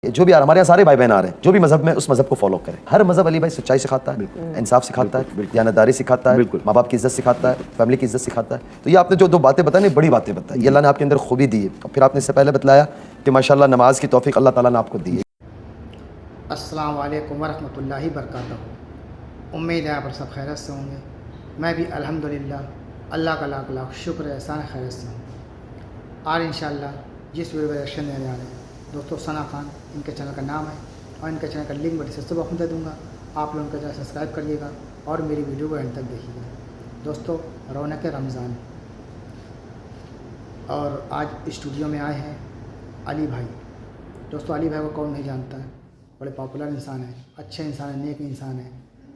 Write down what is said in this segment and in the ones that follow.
जो भी आ रहा, हमारे यहाँ सारे भाई बहन आ रहे हैं, जो भी मजहब में उस मजहब को फॉलो करें। हर मजहब अली भाई सच्चाई सिखाता है, इंसाफ सिखाता है, दयानतदारी सिखाता है, माँ बाप की इज्जत सिखाता है, फैमिली की इज्जत सिखाता है। तो ये आपने जो दो बातें बताई, बड़ी बातें बताई, ये अल्लाह ने आपके अंदर खूबी दी है। और फिर आपने इससे पहले बतलाया कि माशाल्लाह नमाज की तौफीक अल्लाह ताला ने आपको दी है। अस्सलाम वालेकुम वरहमतुल्लाहि बरकातहू। उम्मीद है आप सब खैरियत से होंगे। मैं भी अल्हम्दुलिल्लाह अल्लाह का लाख लाख शुक्र एहसान खैरियत से हूँ। आज इंशाअल्लाह जिस वीडियो का रिएक्शन देने आ रहे हैं दोस्तों, सना खान इनके चैनल का नाम है और इनके चैनल का लिंक मैं डिस्क्रिप्शन बॉक्स में दे दूँगा। आप लोग उनका चैनल सब्सक्राइब करिएगा और मेरी वीडियो को एंड तक देखिएगा। दोस्तों, रौनक रमज़ान और आज स्टूडियो में आए हैं अली भाई। दोस्तों, अली भाई को कौन नहीं जानता है, बड़े पॉपुलर इंसान है, अच्छे इंसान है, नेक इंसान है।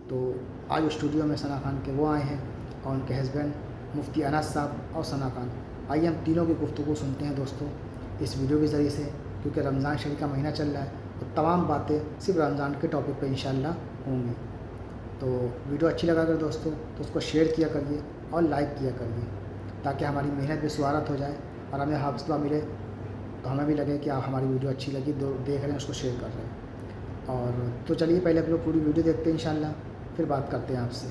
तो आज स्टूडियो में सना खान के वो आए हैं और उनके हस्बैंड मुफ्ती अनस साहब और सना खान। आइए हम तीनों की गुफ्तगू सुनते हैं दोस्तों इस वीडियो के ज़रिए से, क्योंकि रमज़ान शरीफ का महीना चल रहा है और तमाम बातें सिर्फ रमज़ान के टॉपिक पर इंशाल्लाह होंगी। तो वीडियो अच्छी लगा कर दोस्तों तो उसको शेयर किया करिए और लाइक किया करिए, ताकि हमारी मेहनत भी शुरुआत हो जाए और हमें हौसला मिले, तो हमें भी लगे कि आप हमारी वीडियो अच्छी लगी, देख रहे हैं, उसको शेयर कर रहे हैं। और तो चलिए पहले आप लोग पूरी वीडियो देखते हैं इंशाल्लाह, फिर बात करते हैं आपसे।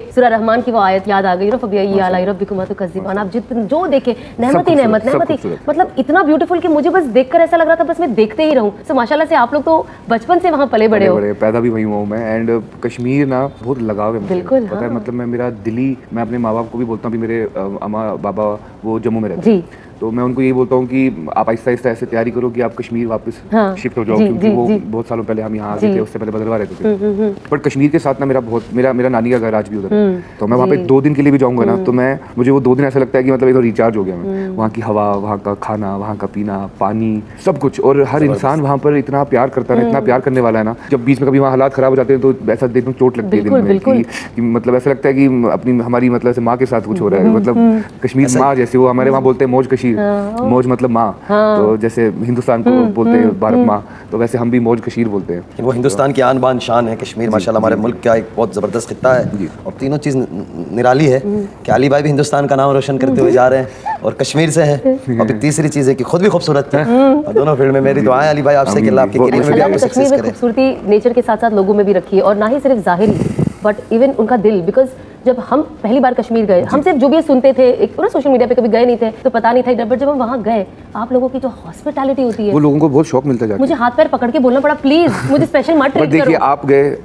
सूरह रहमान की वो आयत याद आ गई, आप जितने जो देखे नेमत ही नेमत ही, मतलब इतना ब्यूटीफुल कि मुझे बस देखकर ऐसा लग रहा था बस मैं देखते ही रहूं। सो माशाल्लाह से आप लोग तो बचपन से वहाँ पले बड़े हो, पैदा भी वहीं हुआ हूँ मैं। एंड कश्मीर ना बहुत लगाव है मुझे, बिल्कुल, पता है, मतलब मैं मेरा दिली, मैं अपने माँ बाप को भी बोलता हूँ, मेरे अम्मा बाबा वो जम्मू में रहते हैं, तो मैं उनको यही बोलता हूँ कि आप आहिस्ता आहिस्ता ऐसे तैयारी करो कि आप कश्मीर वापस शिफ्ट हो जाओ, क्योंकि वो बहुत सालों पहले हम यहाँ आ गए थे, उससे पहले बदलवा रहते थे। पर कश्मीर के साथ ना मेरा नानी का घर आज भी उधर है, तो मैं वहाँ पे 2 दिन के लिए भी जाऊँगा ना, तो मुझे वो 2 दिन ऐसा लगता है कि मतलब एक रिचार्ज हो गया मैं। वहाँ की हवा, वहाँ का खाना, वहाँ का पीना, पानी, सब कुछ, और हर इंसान वहाँ पर इतना प्यार करता है, इतना प्यार करने वाला है ना। जब बीच में कभी वहाँ हालात खराब हो जाते हैं तो ऐसा देखने में चोट लगती है दिल में कि मतलब ऐसा लगता है कि अपनी हमारी मतलब माँ के साथ कुछ हो रहा है। मतलब कश्मीर माँ जैसे, वो हमारे वहाँ बोलते हैं मौज कशीर, मौज मतलब माँ, तो जैसे हिंदुस्तान को बोलते हैं भारत माँ, तो वैसे हम भी मौज कशीर बोलते हैं। वो हिंदुस्तान की आन बान शान है कश्मीर, माशाल्लाह हमारे मुल्क का एक बहुत ज़बरदस्त खित्ता है। और तीनों चीज़ निराली है कि अली भाई भी हिंदुस्तान का नाम रोशन करते हुए जा रहे हैं और कश्मीर से हैं, और फिर तीसरी चीज़ है कि खुद भी खूबसूरत है। और दोनों फील्ड में मेरी दुआएं अली भाई आपसे कि अल्लाह आपके करियर में भी आपको सक्सेस करे। खूबसूरती नेचर के साथ साथ लोगों में भी रखी है, और ना ही सिर्फ ज़ाहिरी बट इवन उनका दिल। बिकॉज जब हम पहली बार कश्मीर गए, हम सिर्फ जो भी सुनते थे, एक पूरा सोशल मीडिया पे कभी गए नहीं थे तो पता नहीं था, बट जब हम वहाँ गए, आप लोगों की जो हॉस्पिटैलिटी होती है, वो लोगों को बहुत शौक मिलता है। मुझे हाथ पैर पकड़ के बोलना पड़ा, प्लीज मुझे स्पेशल मत ट्रीट करो। देखिए, आप गए,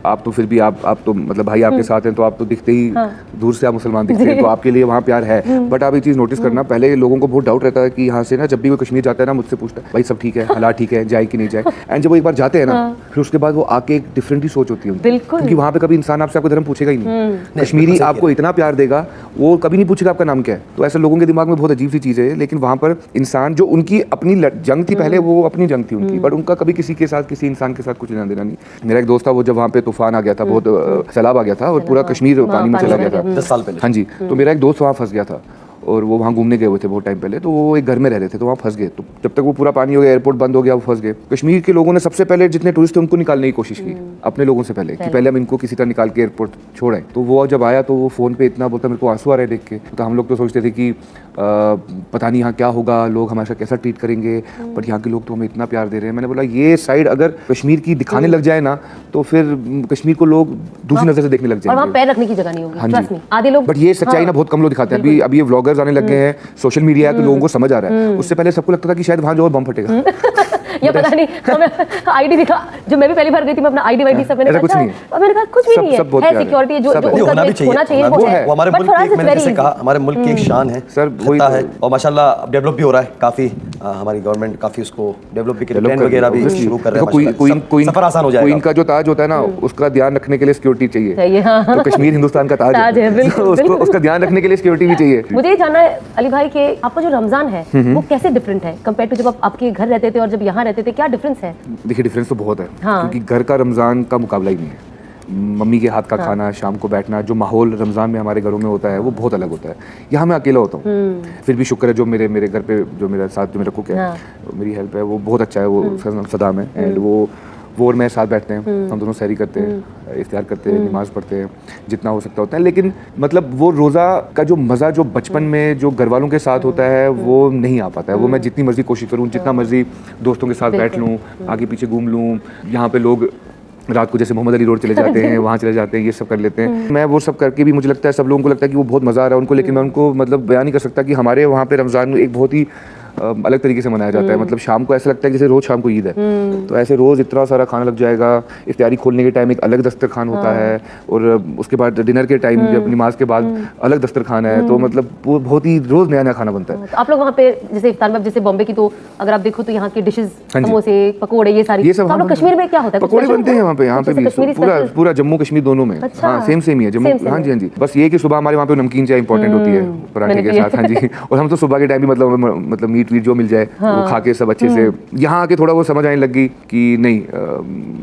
आप तो फिर भी आप तो मतलब भाई आपके साथ हैं, तो आप तो दिखते ही दूर से आप मुसलमान दिखते हैं, तो आपके लिए वहाँ प्यार है। बट आप ये चीज़ नोटिस करना, पहले लोगों को बहुत डाउट रहता है कि यहाँ से ना, जब भी कोई कश्मीर जाता है ना, मुझसे पूछता है भाई सब ठीक है, हालात ठीक है, जाए कि नहीं जाए। एंड जब वो एक बार जाते हैं ना, फिर उसके बाद वो आके एक डिफरेंट ही सोच होती है, क्योंकि वहाँ पे कभी इंसान आपसे आपको धर्म पूछेगा ही नहीं। कश्मीरी आपको इतना प्यार देगा, वो कभी नहीं पूछेगा आपका नाम क्या है। तो ऐसा लोगों के दिमाग में बहुत अजीब सी चीज़ है, लेकिन वहाँ पर इंसान जो उनकी अपनी जंग थी, पहले वो अपनी जंग थी उनकी, बट उनका कभी किसी के साथ, किसी इंसान के साथ कुछ लेना देना नहीं। मेरा एक दोस्त था, वो जब वहाँ पे तूफान आ गया था, बहुत सैलाब आ गया था और पूरा कश्मीर पानी में चला गया था 10 साल पहले। हाँ जी, तो मेरा एक दोस्त वहाँ फंस गया था और वो वहाँ घूमने गए हुए थे बहुत टाइम पहले, तो वो एक घर में रह रहे थे, तो वहाँ फंस गए। तो जब तक वो पूरा पानी हो गया, एयरपोर्ट बंद हो गया, वो फंस गए। कश्मीर के लोगों ने सबसे पहले जितने टूरिस्ट थे उनको निकालने की कोशिश की, अपने लोगों से पहले, कि पहले हम इनको किसी तरह निकाल के एयरपोर्ट छोड़ें। तो वो जब आया तो वो फ़ोन पे इतना बोलता, मेरे को आंसू आ रहे देख के। तो हम लोग तो सोचते थे कि पता नहीं यहाँ क्या होगा, लोग हमारे साथ कैसा ट्रीट करेंगे, बट यहाँ के लोग तो हमें इतना प्यार दे रहे हैं। मैंने बोला ये साइड अगर कश्मीर की दिखाने लग जाए ना, तो फिर कश्मीर को लोग दूसरी नजर से देखने लग जाएंगे, और वहाँ पैर रखने की जगह नहीं होगी। हाँ जी, आधे लोग, बट ये सच्चाई ना बहुत कम लोग दिखाते हैं। अभी ये व्लॉगर्स आने लग गए हैं, सोशल मीडिया है, तो लोगों को समझ आ रहा है। उससे पहले सबको लगता था कि शायद वहाँ जो बम फटेगा ये पता नहीं, हमें आईडी दिखा, जो मैं भी पहली बार गई थी, मैं अपना आईडी वाईडी सब मैंने कहा, कुछ नहीं और मैंने कहा कुछ भी नहीं है, सिक्योरिटी जो उनका होना भी चाहिए वो है। वो हमारे मुल्क की, मैंने जैसे कहा, हमारे मुल्क की एक शान है सर, वही है। और माशाल्लाह डेवलप भी हो रहा है काफी, हमारी गवर्नमेंट काफी उसको डेवलप भी कर रही है, ट्रेन वगैरह भी शुरू कर रहे हैं, सफर आसान हो जाएगा। क्वीन का जो ताज होता है ना, उसका ध्यान रखने के लिए सिक्योरिटी चाहिए, तो कश्मीर हिंदुस्तान का ताज है, उसका ध्यान रखने के लिए सिक्योरिटी भी चाहिए। मुझे ये जानना है अली भाई के, आपका जो रमजान है वो कैसे डिफरेंट है कंपेयर टू जब आप आपके घर रहते थे और जब यहाँ रहते थे, क्या डिफरेंस है? देखिए, डिफरेंस तो बहुत है, क्योंकि घर का रमज़ान का मुकाबला ही नहीं है। मम्मी के हाथ का खाना, शाम को बैठना, जो माहौल रमज़ान में हमारे घरों में होता है वो बहुत अलग होता है। यहाँ मैं अकेला होता हूँ, फिर भी शुक्र है जो मेरे घर पे जो मेरे साथ जो मेरा कुक है, मेरी हेल्प है, वो बहुत अच्छा है, वो सदाम है। एंड वो और मैं साथ बैठते हैं, हम दोनों सहरी करते हैं, इफ्तियार करते हैं, नमाज़ पढ़ते हैं, जितना हो सकता होता है। लेकिन मतलब वो रोज़ा का जो मज़ा जो बचपन में जो घर वालों के साथ होता है वो नहीं आ पाता है। वो मैं जितनी मर्ज़ी कोशिश करूँ, जितना मर्ज़ी दोस्तों के साथ बैठ लूँ, आगे पीछे घूम लूँ, यहाँ पे लोग रात को जैसे मोहम्मद अली रोड चले जाते हैं, वहाँ चले जाते हैं, ये सब कर लेते हैं। मैं वो सब करके भी मुझे लगता है सब लोगों को लगता है कि वो बहुत मज़ा आ रहा है उनको, लेकिन मैं उनको मतलब बयान नहीं कर सकता कि हमारे वहाँ पे रमज़ान एक बहुत ही अलग तरीके से मनाया जाता है। मतलब शाम को ऐसा लगता है जैसे रोज़ शाम को ईद है, तो ऐसे रोज़ इतना सारा खाना लग जाएगा। इफ्तारी खोलने के टाइम एक अलग दस्तरखान होता है, और उसके बाद डिनर के टाइम जब नमाज के बाद अलग दस्तरखान है, तो मतलब वो बहुत ही रोज़ नया नया खाना बनता है। तो आप लोग वहाँ पे जैसे इफ्तार में, जैसे बॉम्बे की तो अगर आप देखो तो यहाँ की डिशेस, समोसे, पकोड़े, ये सारी, ये सब तो आप लोग कश्मीर में क्या होता है? पकोड़े बनते हैं वहाँ पे, यहाँ पे भी पूरा जम्मू कश्मीर दोनों में। हाँ, सेम ही है जम्मू। हाँ जी। बस ये कि सुबह हमारे वहाँ पे नमकीन चाय इंपॉर्टेंट होती है पराठे के साथ। हाँ जी। और हम तो सुबह के टाइम भी मतलब मीट वीट जो मिल जाए वो खा के सब अच्छे से, यहाँ आके थोड़ा वो समझ आने लगी कि नहीं,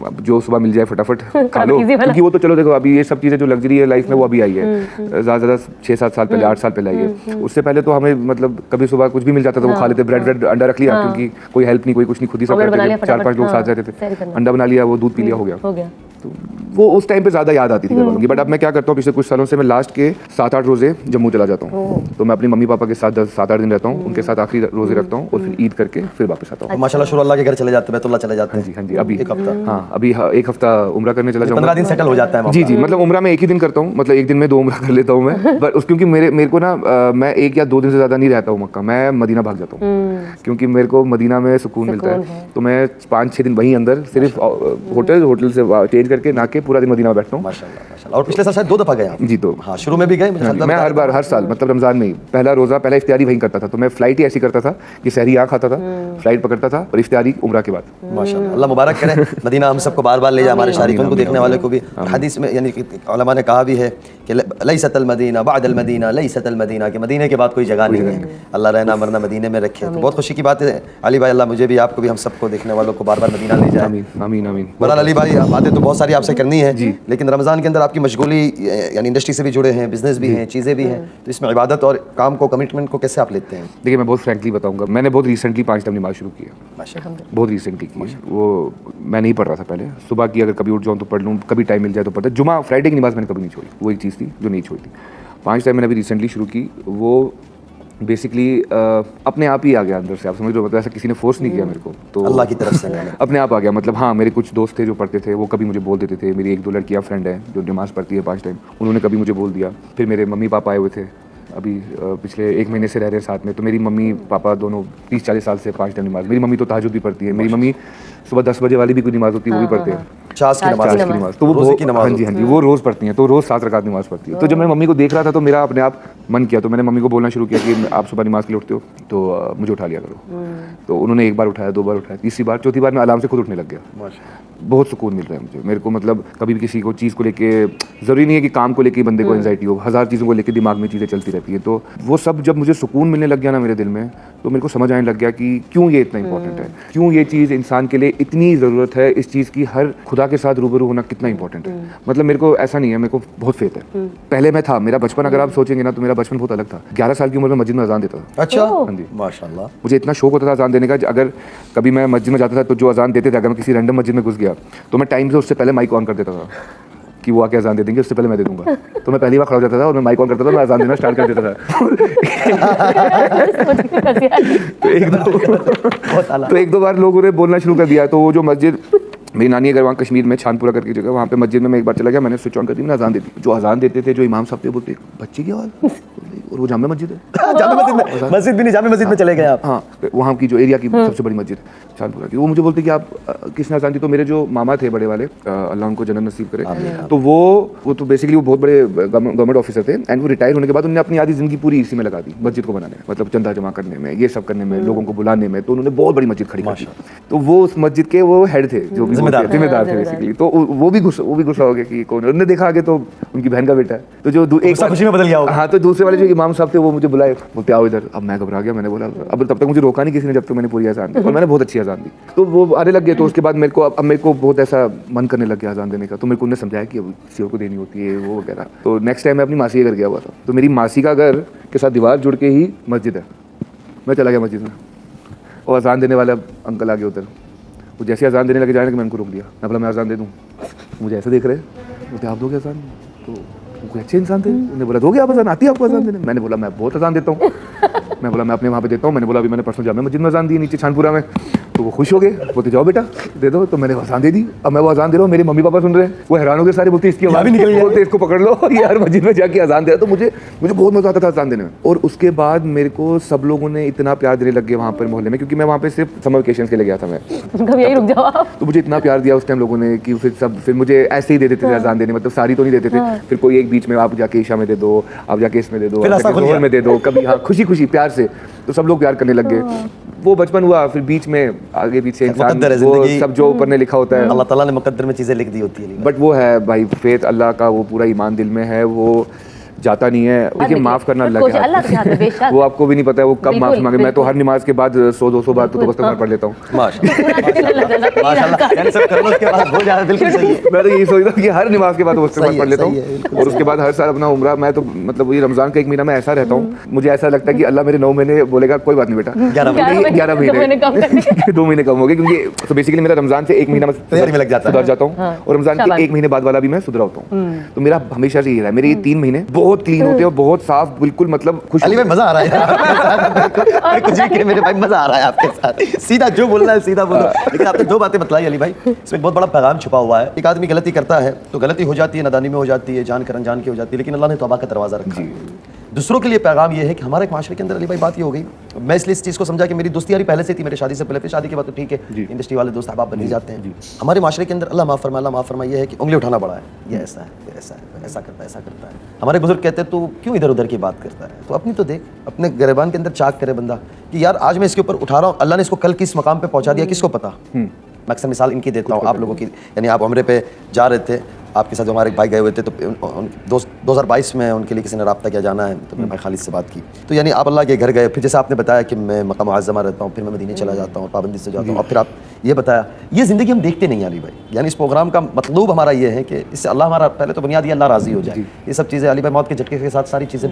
अब जो सुबह मिल जाए फटाफट खा लो, क्योंकि वो तो चलो देखो अभी ये सब चीज़ें जो लग्जरी है लाइफ में वो अभी आई है, ज़्यादा 6-7 साल पहले, 8 साल पहले आई है। उससे पहले तो हमें मतलब कभी सुबह कुछ भी मिल जाता था वो खा लेते, ब्रेड अंडा रख लिया, क्योंकि कोई हेल्प नहीं, कोई कुछ नहीं, खुद ही सब करते थे, 4-5 लोग साथ रहते थे, अंडा बना लिया, वो दूध पी लिया, हो गया। तो वो उस टाइम पे ज़्यादा याद आती थी घर वालों की। बट अब मैं क्या करता हूँ, पिछले कुछ सालों से मैं लास्ट के 7-8 रोज़े जम्मू चला जाता हूँ, तो मैं अपनी मम्मी पापा के साथ 7-8 दिन रहता हूँ, उनके साथ आखिरी रोज़े रखता हूँ, और फिर ईद करके फिर वापस आता हूँ। माशाल्लाह शुरू अल्लाह के घर चले जाते हैं, बैतुल्लाह चले जाते हैं। हाँ जी, अभी एक हफ्ता। हाँ, अभी एक हफ्ता उम्रा करने चला जाऊँगा। 15 दिन सेटल हो जाता है। जी, मतलब उम्रा में एक ही दिन करता हूँ, मतलब एक दिन में 2 उम्रा कर लेता हूँ मैं। बट क्योंकि मेरे को ना मैं 1 या 2 दिन से ज़्यादा नहीं रहता हूँ मक्का, मैं मदीना भाग जाता हूँ, क्योंकि मेरे को मदीना में सुकून मिलता है। तो मैं 5-6 दिन वहीं अंदर सिर्फ होटल से चेंज करके ना के पूरा दिन मदीना में बैठता हूँ। माशाल्लाह। और पिछले साल शायद 2 दफा गए आप? जी, तो हाँ, शुरू में भी गए? मैं हर साल मतलब रमज़ान में ही पहला रोज़ा, पहला इफ्तियारी वहीं करता था। तो मैं फ्लाइट ही ऐसी करता था कि सहरी यहाँ खाता था, फ्लाइट पकड़ता था, और इफ्तियारी उम्रा के बाद। माशाल्लाह, अल्लाह मुबारक करे, मदीना हम सबको बार बार ले जाए, हमारे शारिकों को देखने वाले को भी। हदीस में यानी कि उलमा ने कहा भी है कि लैसतल मदीना बअदल मदीना, लैसतल मदीना, के मदीने के बाद कोई जगह नहीं है। अल्लाह रहना मरना मदीने में रखे। तो बहुत खुशी की बात है अली भाई, अल्लाह मुझे भी, आपको भी, हम सबको देखने वालों को बार बार मदीना ले जाए। आमीन आमीन। बहरहाल अली भाई, बातें तो बहुत सारी आपसे करनी है, लेकिन रमज़ान के अंदर आपकी मशगूली यानी इंडस्ट्री से भी जुड़े हैं, बिजनेस भी हैं, चीज़ें भी हैं, तो इसमें इबादत और काम को, कमिटमेंट को कैसे आप लेते हैं? देखिए, मैं बहुत फ्रैंकली बताऊंगा, मैंने बहुत रिसेंटली 5 टाइम नमाज शुरू की है, बहुत रिसेंटली की है। वो मैं नहीं पढ़ रहा था पहले, सुबह की अगर कभी उठ जाऊँ तो पढ़ लूँ, कभी टाइम मिल जाए तो पढ़ता। जुमा फ्राइडे की नमाज मैंने कभी नहीं छोड़ी, वो एक चीज़ थी जो नहीं छोड़ी। 5 टाइम मैंने अभी रिसेंटली शुरू की। वो बेसिकली अपने आप ही आ गया अंदर से, आप समझ रहे हो, मतलब ऐसा किसी ने फोर्स नहीं किया मेरे को, तो अल्लाह की तरफ से अपने आप आ गया। मतलब हाँ, मेरे कुछ दोस्त थे जो पढ़ते थे, वो कभी मुझे बोल देते थे। मेरी 1-2 लड़कियां फ्रेंड है जो नमाज़ पढ़ती है 5 टाइम, उन्होंने कभी मुझे बोल दिया। फिर मेरे मम्मी पापा आए हुए थे, अभी पिछले 1 महीने से रह रहे हैं साथ में, तो मेरी मम्मी पापा दोनों 30-40 साल से 5 टाइम नमाज। मेरी मम्मी तो तहज्जुद भी पढ़ती है, मेरी मम्मी सुबह 10 बजे वाली भी कोई नमाज होती है वो भी पढ़ते हैं, चास की नमाज, तो वो हाँ जी, वो रोज़ पढ़ती हैं, तो रोज़ 7 रकात नमाज पढ़ती है। तो जब मैं मम्मी को देख रहा था तो मेरा अपने आप मन किया, तो मैंने मम्मी को बोलना शुरू किया कि आप सुबह नमाज के लिए उठते हो तो मुझे उठा लिया करो। तो उन्होंने 1 बार उठाया, 2 बार उठाया, तीसरी बार, चौथी बार मैं अलार्म से खुद उठने लग गया। बहुत सुकून मिल रहा है मुझे, मेरे को मतलब कभी भी किसी को चीज़ को लेके, ज़रूरी नहीं है कि काम को लेके बंदे को एंजाइटी हो, 1000 चीज़ों को लेके दिमाग में चीज़ें चलती रहती हैं। तो वो सब जब मुझे सुकून मिलने लग गया ना मेरे दिल में, तो मेरे को समझ आने लग गया कि क्यों ये इतना इंपॉर्टेंट है, क्यों ये चीज़ इंसान के लिए इतनी ज़रूरत है, इस चीज़ की, हर खुदा के साथ रूबरू होना कितना इंपॉर्टेंट है। मतलब मेरे को ऐसा नहीं है, मेरे को बहुत फेथ है। पहले मैं था, मेरा बचपन अगर आप सोचेंगे ना तो मेरा बचपन बहुत अलग था। 11 साल की उम्र में मस्जिद में अजान देता था। अच्छा, हाँ जी, माशाल्लाह। मुझे इतना शौक होता था अजान देने का, अगर कभी मैं मस्जिद में जाता था तो जो अजान देते थे, अगर मैं किसी रैंडम मस्जिद में घुस गया तो मैं टाइम से उससे पहले माइक ऑन कर देता था कि वो आके अजान दे देंगे, उससे पहले मैं दे दूंगा। तो मैं पहली बार खड़ा हो जाता था और मैं माइक ऑन करता था, मैं अजान देना स्टार्ट कर देता था। तो 1-2 बार लोगों ने बोलना शुरू कर दिया। तो वो जो मस्जिद, मेरी नानी अगर वहाँ कश्मीर में छानपुरा करके जगह, वहाँ पे मस्जिद में मैं एक बार चला गया, मैंने स्विच ऑन कर दी, मैंने अजान दे दी। जो अजान देते थे, जो इमाम साहब थे, बोलते बच्चे की आवाज़, और वो जामे मस्जिद है। मस्जिद भी नहीं, जामे मस्जिद में चले गए आप? हाँ, वहाँ की जो एरिया की सबसे बड़ी मस्जिद छानपुरा की, वो मुझे बोलते कि आप किसने अजान दी? तो मेरे जो मामा थे बड़े वाले, अल्लाह उनको जन्नत नसीब करे, तो वो तो बेसिकली वो बहुत बड़े गवर्नमेंट ऑफिसर थे, एंड वो रिटायर होने के बाद उन्होंने अपनी आधी ज़िंदगी पूरी इसी में लगा दी, मस्जिद को बनाने में, मतलब चंदा जमा करने में, ये सब करने में, लोगों को बुलाने में। तो उन्होंने बहुत बड़ी मस्जिद खड़ी की। तो वो उस मस्जिद के वो हेड थे, जो भी जिम्मेदार थे बेसिकली। तो वो भी गुस्सा हो गया कि कौन, उन्होंने देखा आगे तो उनकी बहन का बेटा है, तो जो एक खुशी में बदल गया होगा। हाँ, तो दूसरे वाले जो इमाम साहब थे वो मुझे बुलाए, बोलते आओ इधर। अब मैं घबरा गया, मैंने बोला अब तब तक मुझे रोका नहीं किसी ने, जब तक मैंने पूरी अजान दी, और मैंने बहुत अच्छी अजान दी। तो वो आने लग गए। तो उसके बाद मेरे को बहुत ऐसा मन करने लग गया अजान देने का। तो मेरे को उन्होंने समझाया कि अब किसी को देनी होती है वो वगैरह। तो नेक्स्ट टाइम मैं अपनी मासी के घर गया हुआ था, तो मेरी मासी का घर के साथ दीवार जुड़ के ही मस्जिद है। मैं चला गया मस्जिद में, और अजान देने वाला अंकल आ गया उधर, वो जैसे अजान देने लगे जाने कि मैंने उनको रोक दिया। मैं बोला मैं अजान दे दूँ, मुझे ऐसे देख रहे बोलते आप दोगे अजान? तो कोई अच्छे इंसान थे, उन्होंने बोला दोगे आप अजान, आती है आपको अजान देने? मैंने बोला मैं बहुत अजान देता हूँ। मैं बोला मैं अपने वहाँ पे देता हूँ। मैंने बोला अभी मैंने परसों जामे मस्जिद में अजान दी नीचे छानपुरा में, तो वो खुश हो गए, बोलते जाओ बेटा दे दो। तो मैंने अजान दे दी। अब मैं वो अजान दे रहा हूँ, मेरे मम्मी पापा सुन रहे हैं, वो हैरान हो गए सारे, बोलते इसकी आवाज़ भी निकल गई, बोलते इसको पकड़ लो, ये हर मस्जिद में जाके अजान दे रहा। तो मुझे बहुत मजा आता था अजान देने में। और उसके बाद मेरे को सब लोगों ने इतना प्यार देने लग गए वहाँ पर मोहल्ले में, क्योंकि मैं वहाँ पे सिर्फ समर वेकेशन के लिए गया था मैं। कभी यही रुक जाओ आप। तो मुझे इतना प्यार दिया उस टाइम लोगों ने कि फिर मुझे ऐसे ही दे देते थे अजान देने, मतलब सारी तो नहीं देते थे। फिर कोई एक बीच में आप जाके ईशा में दे दो, आप जाके इसमें दे दो, जोहर में दे दो, कभी हाँ खुशी खुशी प्यार से। तो सब लोग प्यार करने लग गए। वो बचपन हुआ, फिर बीच में आगे पीछे इंसान वो सब जो ऊपर ने लिखा होता है, अल्लाह ताला ने मुकद्दर में चीज़ें लिख दी होती है। बट वो है भाई फेथ, अल्लाह का वो पूरा ईमान दिल में है, वो जाता नहीं है। देखिए माफ करना अल्लाह के हाथ में, वो आपको भी नहीं पता है वो कब माफी मांगे। मैं तो हर नमाज के बाद 100-200 बार तो बस पढ़ लेता हूँ। मैं तो यही सोचता हूँ कि हर नमाज के बाद वो पढ़ लेता हूँ। और उसके बाद हर साल अपना उम्रा, मैं तो मतलब ये रमजान का 1 महीना मैं ऐसा रहता हूँ, मुझे ऐसा लगता है कि अल्लाह मेरे 9 महीने बोलेगा कोई बात नहीं बेटा 11 महीने 2 महीने कम हो गए, क्योंकि तो बेसिकली मेरा रमजान से 1 महीना में लग जाता है, सुधर जाता हूँ। और रमजान के 1 महीने बाद वाला भी मैं सुधरा होता हूँ। तो मेरा हमेशा से ये रहा है, मेरे ये 3 महीने बहुत क्लीन होते हैं और बहुत साफ, बिल्कुल मतलब खुश। अली भाई मजा आ रहा है कुछ भी मेरे भाई, मजा आ रहा है आपके साथ। सीधा जो बोलना है सीधा बोलो। लेकिन आपने 2 बातें बतलाई अली भाई, इसमें एक बहुत बड़ा पैगाम छुपा हुआ है। एक आदमी गलती करता है तो गलती हो जाती है, नादानी में हो जाती है, जान कर अनजान की हो जाती है, लेकिन अल्लाह ने तौबा का दरवाजा रखा है। दूसरों के लिए पैगाम ये है कि हमारे माशरे के अंदर अली भाई बात ये हो गई, मैं इसलिए इस चीज़ को समझा कि मेरी दोस्ती यारी पहले से थी, मेरे शादी से पहले, फिर शादी के बाद तो ठीक है इंडस्ट्री वाले दोस्त अहबाब बन ही जाते हैं। हमारे माशरे के अंदर अल्लाह माफ़ फरमा ये है कि उंगली उठाना बड़ा है, ये ऐसा है, फिर ऐसा है, ऐसा करता है। हमारे बुजुर्ग कहते हैं तो क्यों इधर उधर की बात करता है, तो अपनी तो देख, अपने गिरबान के अंदर चाक करे बंदा कि यार आज मैं इसके ऊपर उठा रहा हूँ, अल्लाह ने इसको कल किस मकाम पे पहुँचा दिया किसको पता। मैं अक्सर मिसाल इनकी देता हूँ आप लोगों की, यानी आप उम्रे पे जा रहे थे, आपके साथ जो हमारे भाई गए हुए थे, तो 2022 में उनके लिए किसी ने रब्ता किया जाना है, तो मैंने भाई खालिद से बात की। तो यानी आप अल्लाह के घर गए, फिर जैसे आपने बताया कि मैं मक़ाम मुअज़्ज़मा रहता हूँ, फिर मैं मदीने चला जाता हूँ, पाबंदी से जाता हूँ, और फिर आप ये बताया, ये ज़िंदगी हम देखते नहीं अली भाई। यानी इस प्रोग्राम का मतलब हमारा ये है कि इससे अल्लाह हमारा पहले तो बुनियादी अल्लाह राज़ी हो जाए। ये सब चीज़ें अली भाई मौत के झटके के साथ सारी चीज़ें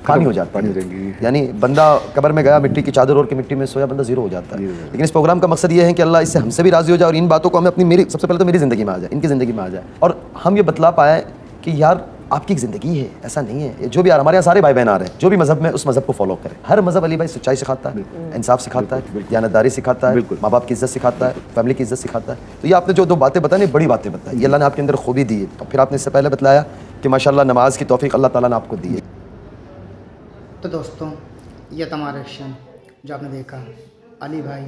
पानी हो जाती है, यानी बंदा कब्र में गया, मिट्टी की चादर ओढ़ के मिट्टी में सोया, बंदा जीरो हो जाता है। लेकिन इस प्रोग्राम का मकसद ये है कि अल्लाह इससे हमसे भी राज़ी हो जाए और इन बातों को हमें अपनी मेरी सबसे पहले तो मेरी ज़िंदगी में आ जाए, इनकी ज़िंदगी में आ जाए, और हम ये बतला पाए कि यार आपकी एक ज़िंदगी है, ऐसा नहीं है। जो भी यार हमारे यहाँ सारे भाई बहन आ रहे हैं, जो भी मज़हब में उस मज़हब को फॉलो करें। हर मज़हब अली भाई सच्चाई सिखाता है, इंसाफ सिखाता है, दयानतदारी सिखाता है, माँ बाप की इज़्ज़त सिखाता है, फैमिली की इज़्ज़त सिखाता है। तो ये आपने जो 2 बातें बताई ना, बड़ी बातें बताई, ये अल्लाह ने आपके अंदर खूबी दी है। और फिर आपने इससे पहले बतलाया कि माशाल्लाह नमाज की तौफीक अल्लाह ताला ने आपको दी है। तो दोस्तों ये तमाम रिएक्शन जो आपने देखा अली भाई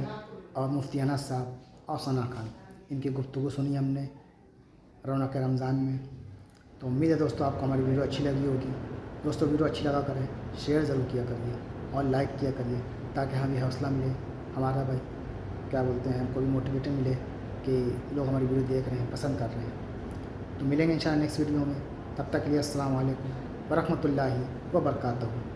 और मुफ्ती अनस साहब और सना खान, इनकी गुफ्तगू सुनी हमने रौनक रमज़ान में। तो उम्मीद है दोस्तों आपको हमारी वीडियो अच्छी लगी होगी। दोस्तों वीडियो अच्छी लगा करें, शेयर ज़रूर किया करिए और लाइक किया करिए, ताकि हमें हौसला मिले, हमारा भाई क्या बोलते हैं, हमको भी मोटिवेशन मिले कि लोग हमारी वीडियो देख रहे हैं, पसंद कर रहे हैं। तो मिलेंगे इंशाल्लाह नेक्स्ट वीडियो में, तब तक के लिए अस्सलाम वालेकुम व रहमतुल्लाहि व बरकातहू।